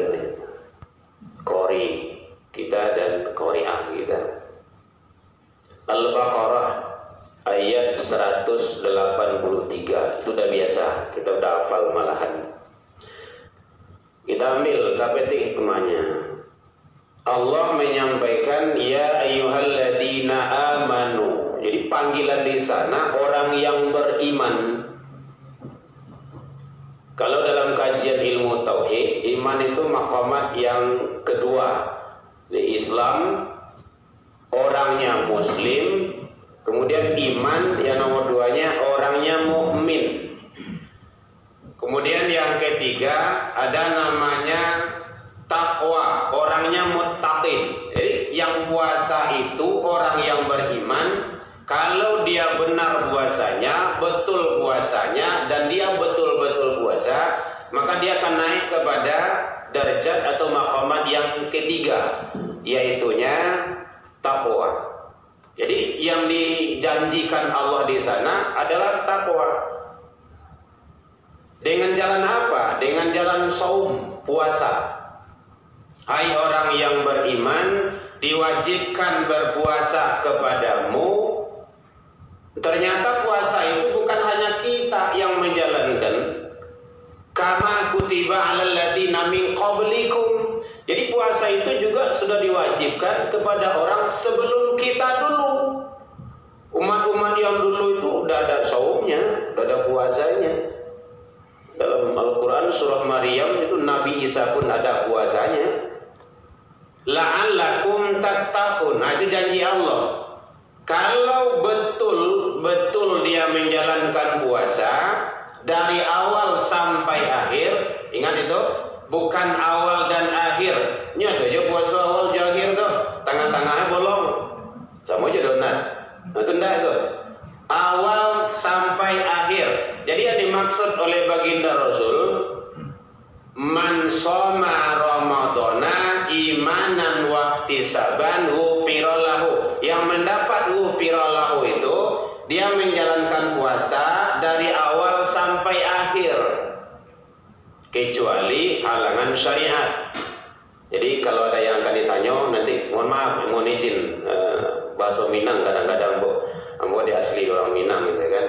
kita nih, qori kita dan qori'ah kita. Al-Baqarah ayat 183 itu udah biasa, kita udah hafal malahan. Kita ambil petik hikmahnya. Allah menyampaikan ya ayyuhalladzina amanu. Jadi panggilan di sana orang yang beriman. Kalau dalam kajian ilmu tauhid, iman itu maqamat yang kedua. Di Islam orangnya muslim, kemudian iman yang nomor duanya orangnya mukmin. Kemudian yang ketiga ada namanya takwa, orangnya muttaqin. Jadi yang puasa itu orang yang beriman, kalau dia benar puasanya, betul puasanya, dan dia betul-betul puasa, maka dia akan naik kepada derajat atau maqamat yang ketiga, yaitunya takwa. Jadi yang dijanjikan Allah di sana adalah takwa. Dengan jalan apa? Dengan jalan saum, puasa. Hai orang yang beriman, diwajibkan berpuasa kepadamu. Ternyata puasa itu bukan hanya kita yang menjalankan. Kama kutiba 'alal ladzina min qablikum. Jadi puasa itu juga sudah diwajibkan kepada orang sebelum kita dulu. Umat-umat yang dulu itu udah ada saumnya, udah ada puasanya. Dalam Al-Quran surah Maryam itu Nabi Isa pun ada puasanya. La'allakum tattaqun. Nah, itu janji Allah. Kalau betul-betul dia menjalankan puasa dari awal sampai akhir, ingat itu, bukan awal dan akhir. Ini ada aja puasa awal dan akhir tuh, tengah-tengahnya bolong. Sama aja donat. Nah, itu enggak itu. Awal sampai akhir. Jadi yang dimaksud oleh baginda Rasul, man shoma ramadhana imanan wa ihtisaban ghufira lahu. Yang mendapat ghufira lahu itu dia menjalankan puasa dari awal sampai akhir, kecuali halangan syariat. Jadi kalau ada yang akan ditanya nanti, mohon maaf, mohon izin, bahasa Minang kadang-kadang Ambo dia asli orang Minang gitu kan.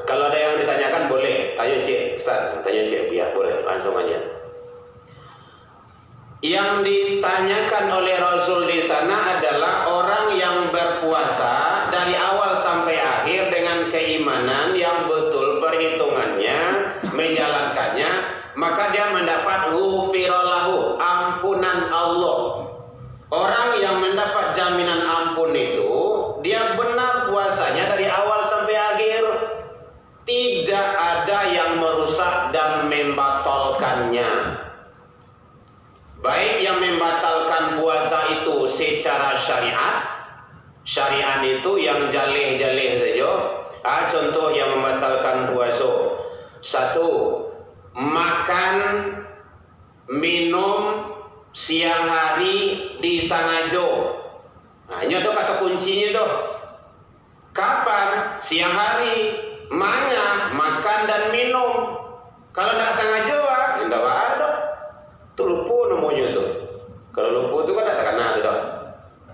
Kalau ada yang ditanyakan boleh, tanya Cik Ustaz, tanya Cik, ya boleh, langsung aja. Yang ditanyakan oleh Rasul di sana adalah orang yang berpuasa dari awal sampai akhir dengan keimanan yang betul perhitungannya, menjalankannya, maka dia mendapat ghufira lahu, ampunan Allah. Orang yang mendapat jaminan ampun itu, dia benar puasanya dari awal sampai akhir, tidak ada yang merusak dan membatalkannya. Baik yang membatalkan puasa itu secara syariat, syariat itu yang jaleh-jaleh saja. Contoh yang membatalkan puasa: satu, makan, minum siang hari disengaja. Nah, ini tuh kata kuncinya tuh. Kapan? Siang hari. Mana? Makan dan minum. Kalau tidak sengaja, tidak ada. Itu lupa namanya tuh. Kalau lupa itu kan tak kena tuh.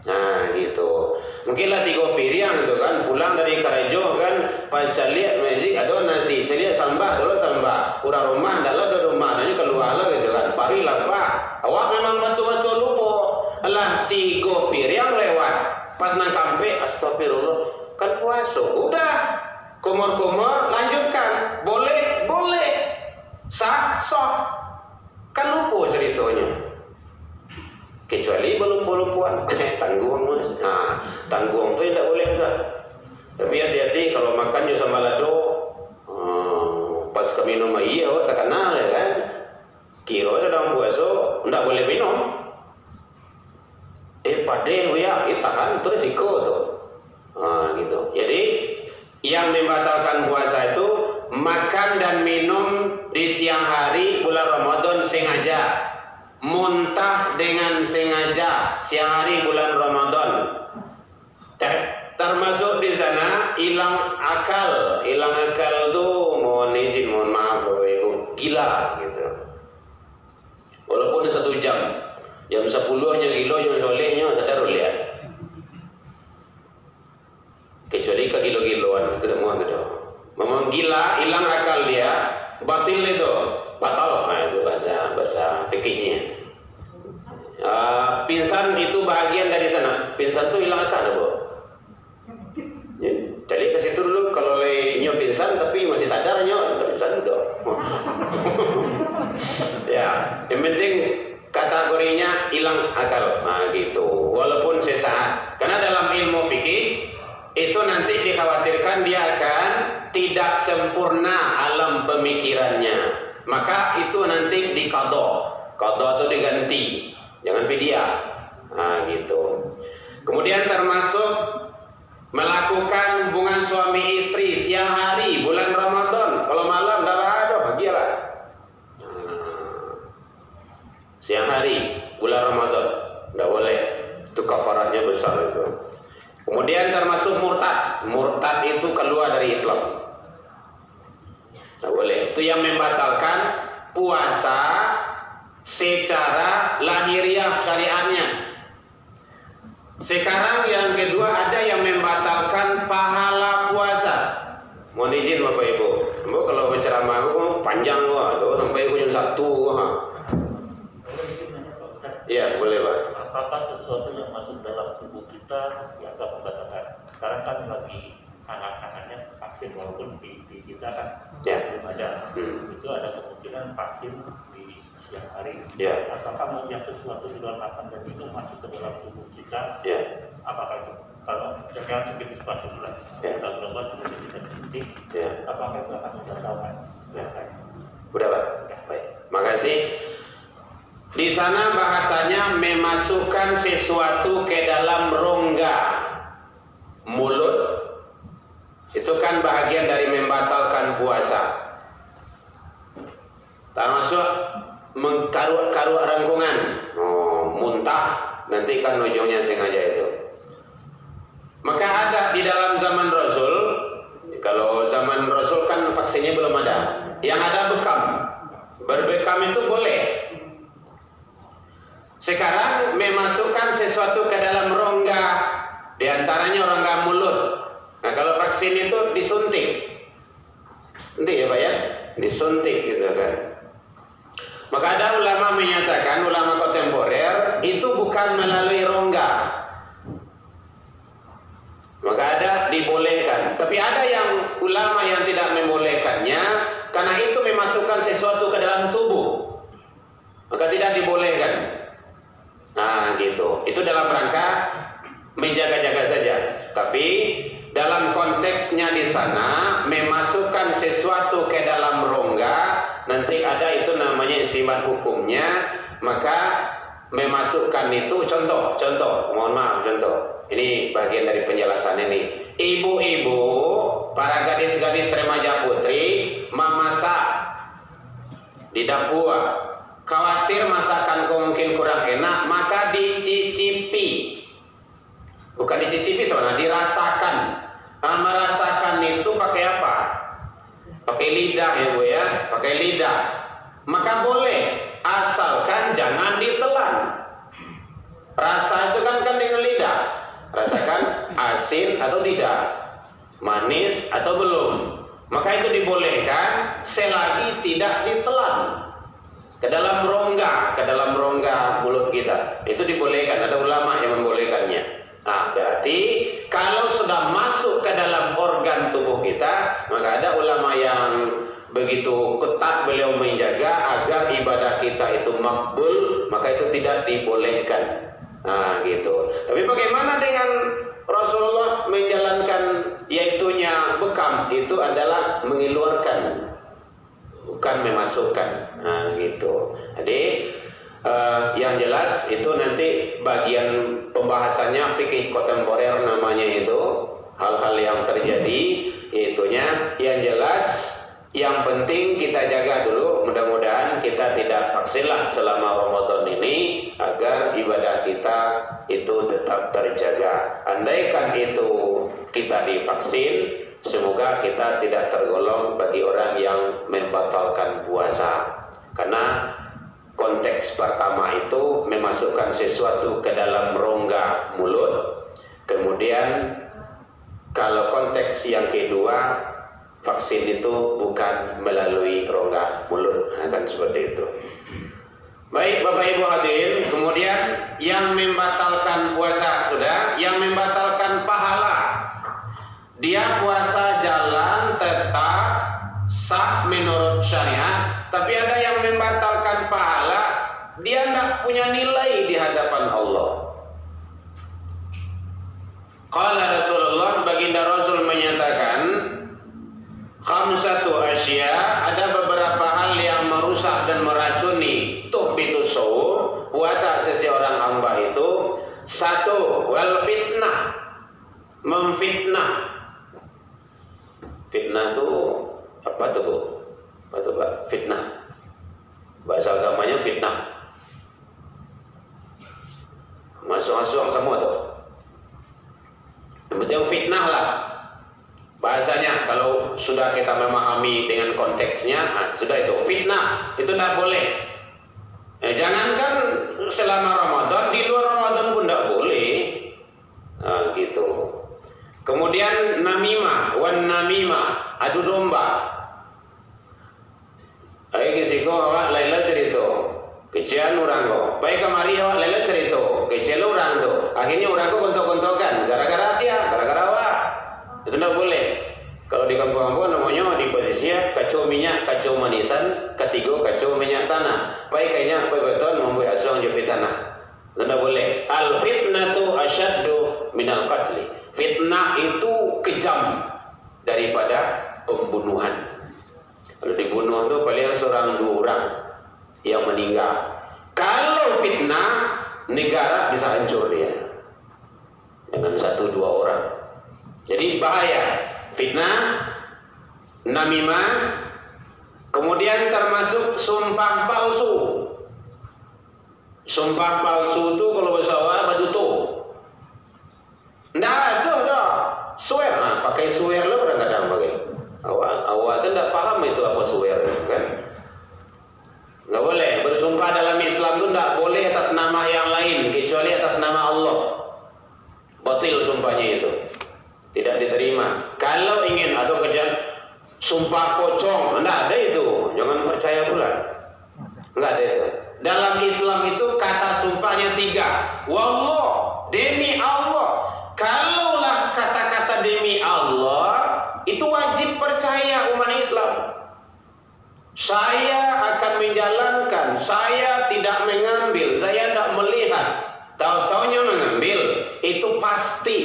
Nah gitu. Mungkinlah 3 piring gitu kan. Pulang dari Karajo kan, pas saya lihat masjid ada nasi. Saya lihat sambal, dulu sambal. Kurang rumah, dalam ada rumah. Nanti keluar lah gitu kan. Parilah pak. Awak memang betul-betul lupa. Alah 3 piring lewat. Pas nang kampe, astagfirullah. Kan puasa. Udah. Kumur-kumur, lanjutkan. Boleh, boleh. Sah, sok. Kan lupa ceritanya. Kecuali belum-belumpuan. Tanggung mas. Nah, tanggung tuh tidak boleh enggak. Tapi hati-hati kalau makan juga sama lado. Pas ke minum iya, tak kenal ya kan. Kira sedang puasa, tidak boleh minum. Pade ya, tahan itu risiko tuh. Nah, gitu. Jadi yang membatalkan puasa itu makan dan minum di siang hari bulan Ramadan sengaja, muntah dengan sengaja siang hari bulan Ramadan. Termasuk di sana hilang akal. Hilang akal tuh mohon izin, mohon maaf Bapak Ibu, gila gitu. Walaupun pokoknya 1 jam. Jam 10-nya gilo, jam solehnya sadar lihat. Kecuali ke gilo-giloan, tidak mau tidak. Memang gila, hilang akal dia, batil itu, batal. Nah itu bahasa fikihnya. Pingsan itu bahagian dari sana. Pingsan itu hilang akal, Bu. Ya, jadi ke situ dulu kalau nyo pingsan tapi masih sadar nyo, pingsan udah. Ya, yang penting kategorinya hilang akal. Nah gitu. Walaupun sesaat. Karena dalam ilmu fikih itu nanti dikhawatirkan dia akan tidak sempurna alam pemikirannya, maka itu nanti diqadha. Qadha itu diganti, jangan fidyah. Nah gitu. Kemudian termasuk melakukan hubungan suami istri siang hari bulan Ramadan. Kalau malam dah ada bahagialah. Siang hari bulan Ramadan tidak boleh, itu kafaratnya besar itu. Kemudian termasuk murtad. Murtad itu keluar dari Islam. Tidak boleh. Itu yang membatalkan puasa secara lahiriah syariatnya. Sekarang yang kedua ada yang membatalkan pahala puasa. Mohon izin Bapak Ibu. Bapak kalau berceramah aku panjang loh, sampai jam 1. Iya, boleh Pak. Apakah sesuatu yang masuk dalam tubuh kita dianggap membatalkan? Sekarang kan lagi hangat-hangatnya vaksin, walaupun di kita kan belum ada. Itu ada kemungkinan vaksin di siang hari. Apakah yang sesuatu di luar makan dan itu masuk ke dalam tubuh kita? Apakah itu? Kalau jangan seperti vaksin bulan, kita berubah kemudian kita disuntik. Apakah itu akan membatalkan? Udah Pak. Baik. Makasih. Di sana bahasanya memasukkan sesuatu ke dalam rongga mulut. Itu kan bahagian dari membatalkan puasa. Termasuk mengkaruk-karuk rangkungan. Muntah, nanti kan ujungnya sengaja itu. Maka ada di dalam zaman Rasul, kalau zaman Rasul kan vaksinnya belum ada. Yang ada bekam. Berbekam itu boleh. Sekarang memasukkan sesuatu ke dalam rongga, diantaranya rongga mulut. Nah kalau vaksin itu disuntik, nanti ya Pak ya, disuntik gitu kan. Maka ada ulama menyatakan, ulama kontemporer itu bukan melalui rongga. Maka ada dibolehkan, tapi ada yang ulama yang tidak membolehkannya karena itu memasukkan sesuatu ke dalam tubuh, maka tidak dibolehkan. Nah gitu, itu dalam rangka menjaga-jaga saja. Tapi dalam konteksnya di sana memasukkan sesuatu ke dalam rongga, nanti ada itu namanya istimbat hukumnya. Maka memasukkan itu contoh, mohon maaf contoh. Ini bagian dari penjelasan ini. Ibu-ibu, para gadis-gadis remaja putri memasak di dapur. Khawatir masakanku mungkin kurang enak, maka dicicipi. Bukan dicicipi sebenarnya, dirasakan. Nah, merasakan itu pakai apa? Pakai lidah ya Bu ya, pakai lidah. Maka boleh, asalkan jangan ditelan. Rasa itu kan dengan lidah. Rasakan asin atau tidak, manis atau belum. Maka itu dibolehkan selagi tidak ditelan. Ke dalam rongga mulut kita itu dibolehkan, ada ulama yang membolehkannya. Nah berarti kalau sudah masuk ke dalam organ tubuh kita, maka ada ulama yang begitu ketat beliau menjaga agar ibadah kita itu makbul, maka itu tidak dibolehkan. Nah gitu. Tapi bagaimana dengan Rasulullah menjalankan yaitunya bekam, itu adalah mengeluarkan, bukan memasukkan. Nah gitu. Jadi yang jelas itu nanti bagian pembahasannya fikih kontemporer namanya itu, hal-hal yang terjadi itunya. Yang jelas yang penting kita jaga dulu, mudah-mudahan kita tidak vaksinlah selama Ramadan ini agar ibadah kita itu tetap terjaga. Andaikan itu kita divaksin, semoga kita tidak tergolong bagi orang yang membatalkan puasa. Karena konteks pertama itu memasukkan sesuatu ke dalam rongga mulut. Kemudian kalau konteks yang kedua, vaksin itu bukan melalui rongga mulut, kan seperti itu. Baik Bapak Ibu hadirin, kemudian yang membatalkan puasa sudah, yang membatalkan pahala. Dia puasa jalan tetap sah menurut syariat, tapi ada yang membatalkan pahala, dia tidak punya nilai di hadapan Allah. Qala Rasulullah, baginda Rasul menyatakan, khamsatu asya, ada beberapa hal yang merusak dan meracuni tuhbitus shaum, puasa seseorang hamba itu. Satu, wal fitnah, memfitnah. Fitnah itu apa tuh Bu? Apa tuh Pak? Fitnah. Bahasa agamanya fitnah. Masuk-masuk semua tuh. Yang fitnah lah. Bahasanya kalau sudah kita memahami dengan konteksnya, sudah itu fitnah, itu tidak boleh. Jangankan selama Ramadan, di luar Ramadan pun tidak boleh. Gitu. Kemudian namimah, wan namimah, adu domba. Ayo kisiko awak laila cerita, kecian orang ko. Baik kemari awak laila cerita, kecian orang tu. Akhirnya orang ko kontok-kontokan, gara-gara Asia, gara-gara awak. Itu tidak boleh. Kalau di kampung-kampung namanya di posisinya kacau minyak, kacau manisan, ketiga kacau minyak tanah. Baik kayaknya beton membuat asuang jepit tanah. Itu tidak boleh. Al fitnatu asyaddu minal qatli. Fitnah itu kejam daripada pembunuhan. Kalau dibunuh itu paling seorang dua orang yang meninggal. Kalau fitnah, negara bisa hancur dia dengan satu dua orang. Jadi bahaya. Fitnah, namimah, kemudian termasuk sumpah palsu. Sumpah palsu itu kalau bahasa Jawa baduto. Nggak ada. Swear, pakai swear lo kadang-kadang pakai. Awak saya tidak paham itu apa swear kan? Nggak boleh bersumpah dalam Islam itu nggak boleh atas nama yang lain kecuali atas nama Allah. Batil sumpahnya itu, tidak diterima. Kalau ingin ada kejadian sumpah pocong, nggak ada itu, jangan percaya pula. Nggak ada itu. Dalam Islam itu kata sumpahnya 3. Wallah, demi Allah. Kalaulah kata-kata demi Allah, itu wajib percaya umat Islam. Saya akan menjalankan, saya tidak mengambil, saya tidak melihat, tahu-taunya mengambil, itu pasti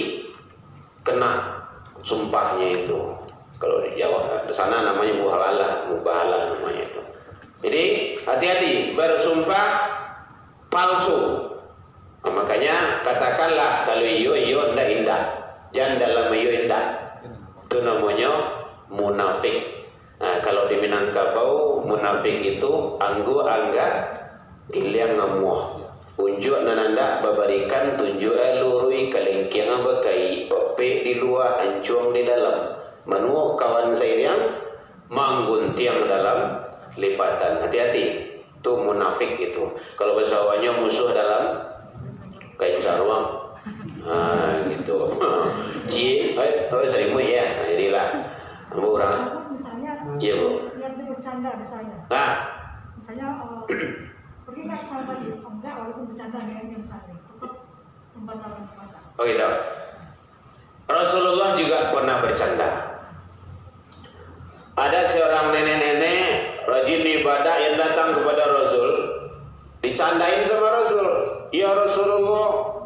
kena sumpahnya itu. Kalau di Jawa, di sana namanya mubahalah namanya itu. Jadi hati-hati bersumpah palsu. Makanya katakanlah kalau iyo indah, jangan dalam iyo indah. Itu namanya munafik. Kalau di Minangkabau munafik itu anggu angga iliang ngamuah. Unjuk nananda babarikan tunjuk lurui kalengkiang bakai pepe di luar ancuang di dalam. Manuok kawan saya yang mangguntiang dalam lipatan. Hati-hati. Itu munafik itu. Kalau bahasa Jawanya musuh dalam kain sarung. Gitu. Seribu ya. Jadilah ambo orang. Misalnya, iya Bu. lihat dia bercanda misalnya. Misalnya pergi nggak ke sana tadi? Enggak, walaupun bercanda dengan dia misalnya, tetap membatalkan puasa. Oh gitu. Rasulullah juga pernah bercanda. Ada seorang nenek-nenek rajin ibadah yang datang kepada Rasul, dicandain sama Rasul. Ya Rasulullah,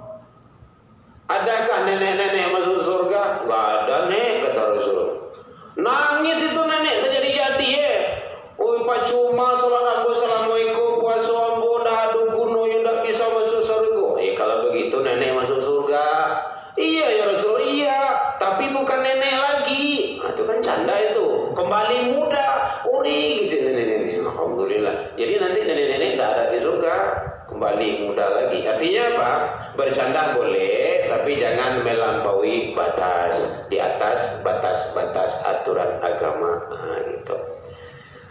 adakah nenek-nenek masuk surga? Gak ada nek, kata Rasul. Nangis itu nenek sejadi-jadi ya. Oh cuma sholat ambo assalamualaikum puasa ambo dah ada gunanya tak bisa masuk surga. Kalau begitu nenek masuk surga. Iya ya Rasul, iya. Tapi bukan nenek lagi. Itu kan canda itu. Kembali muda. Uri gitu nenek-nenek. Alhamdulillah. Jadi nanti nenek-nenek tak ada di surga. Kembali muda lagi. Artinya apa? Bercanda boleh, tapi jangan melampaui batas, di atas batas-batas aturan agama. Gitu.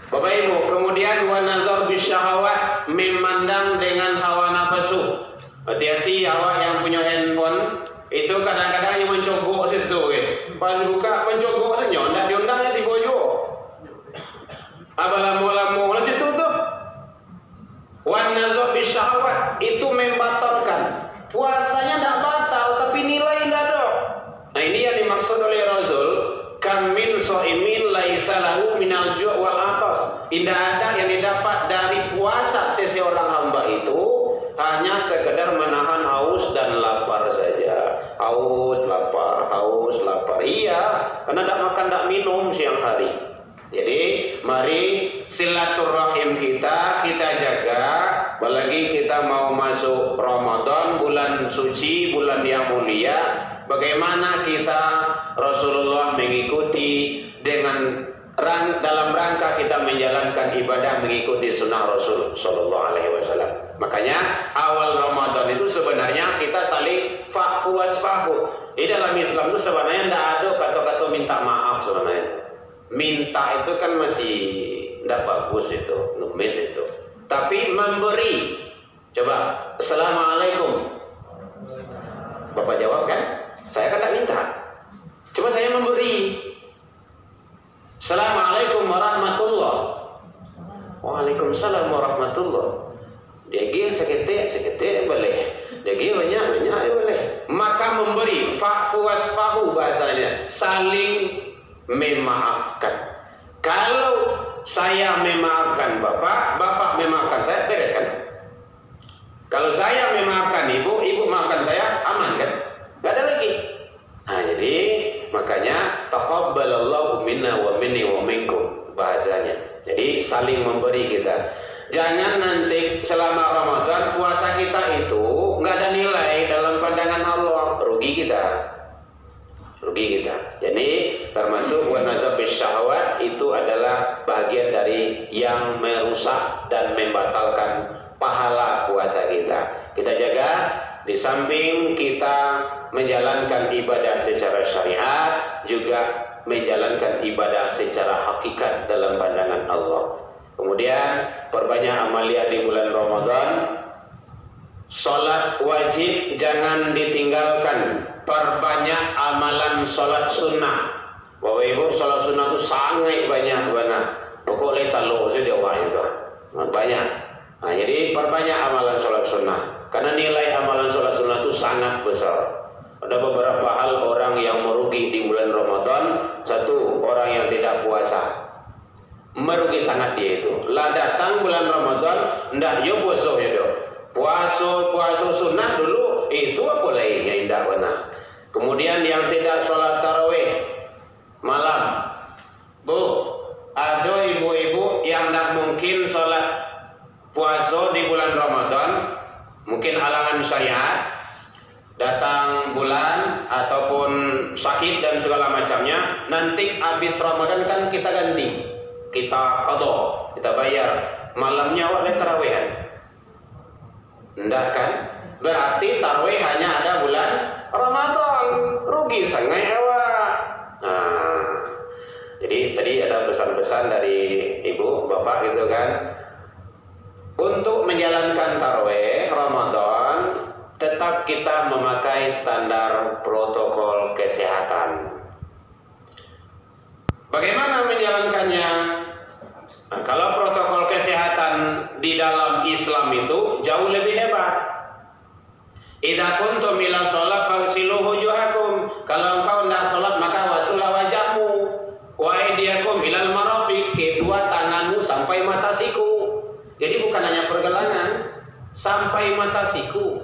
Bapak Ibu, kemudian wa nazar bisyahawat, memandang dengan hawa nafsu. Hati-hati awak yang punya handphone itu kadang-kadang yang mencogok situ pas buka mencogok saja, ndak diundangnya di bojo. Abalamu-lamu lah situ tuh. Wa nazar bisyahawat itu membatalkan. Puasanya ndak batal tapi nilai ndak ada. Nah, ini yang dimaksud oleh Rasul, kam min shaimin laisa lahu minal ju' wal atas. Tidak ada yang didapat dari puasa seseorang hamba itu hanya sekedar menahan haus dan lapar saja. Haus, lapar. Iya, karena tidak makan, tidak minum siang hari. Jadi, mari silaturahim kita jaga. Apalagi kita mau masuk Ramadan, bulan suci, bulan yang mulia. Bagaimana kita Rasulullah mengikuti dalam rangka kita menjalankan ibadah mengikuti sunnah Rasul Sallallahu Alaihi Wasallam. Makanya awal Ramadan itu sebenarnya kita saling fa'fu wasfahu. Di dalam Islam itu sebenarnya tidak ada kata-kata minta maaf sebenarnya. Minta itu kan masih tidak bagus itu, numis itu. Tapi memberi. Coba, Assalamualaikum. Bapak jawab kan? Saya kan tidak minta. Cuma saya memberi. Assalamualaikum warahmatullahi. Waalaikumsalam warahmatullahi. Dia gih seketik boleh. Dia gih banyak boleh. Maka memberi, fa'fu wasfahu bahasanya, saling memaafkan. Kalau saya memaafkan bapak memaafkan saya, beres kan? Kalau saya memaafkan ibu maafkan saya, aman kan? Gak ada lagi. Nah, jadi makanya taqabbalallahu minna wa minni wa minkum bahasanya. Jadi saling memberi kita. Jangan nanti selama Ramadan puasa kita itu nggak ada nilai dalam pandangan Allah, rugi kita. Jadi termasuk wa nazar bisyahawat itu adalah bagian dari yang merusak dan membatalkan pahala puasa kita. Kita jaga. Di samping kita menjalankan ibadah secara syariat, juga menjalankan ibadah secara hakikat dalam pandangan Allah. Kemudian perbanyak amalia di bulan Ramadan. Salat wajib jangan ditinggalkan. Perbanyak amalan salat sunnah. Bapak Ibu, salat sunnah itu sangat banyak benar. Pokoknya taluk saja itu banyak. Nah, jadi perbanyak amalan salat sunnah. Karena nilai amalan sholat sunnah itu sangat besar. Ada beberapa hal orang yang merugi di bulan Ramadan. Satu, orang yang tidak puasa. Merugi sangat dia itu. Lah datang bulan Ramadan, ndak yo puasa ya do. Puasa sunnah dulu itu apa lainnya indah benar. Kemudian yang tidak sholat tarawih malam. Bu, ada ibu-ibu yang tidak mungkin sholat puasa di bulan Ramadan. Mungkin halangan syariat, datang bulan ataupun sakit dan segala macamnya. Nanti habis Ramadan kan kita ganti, kita qadha, kita bayar. Malamnya awak tarawehan, enggak kan? Berarti tarawih hanya ada bulan Ramadan, rugi sangat awak. Nah, jadi tadi ada pesan-pesan dari ibu, bapak gitu kan. Untuk menjalankan tarawih Ramadan, tetap kita memakai standar protokol kesehatan. Bagaimana menjalankannya? Nah, kalau protokol kesehatan di dalam Islam itu jauh lebih hebat. Idza kuntum ila shalah fagsilu wujuhakum. Kalau engkau hendak salat maka wasulah wajahmu. Wa aydiyakum ilal marafiq, kedua tanganmu sampai mata siku. Jadi bukan hanya pergelangan, sampai mata siku.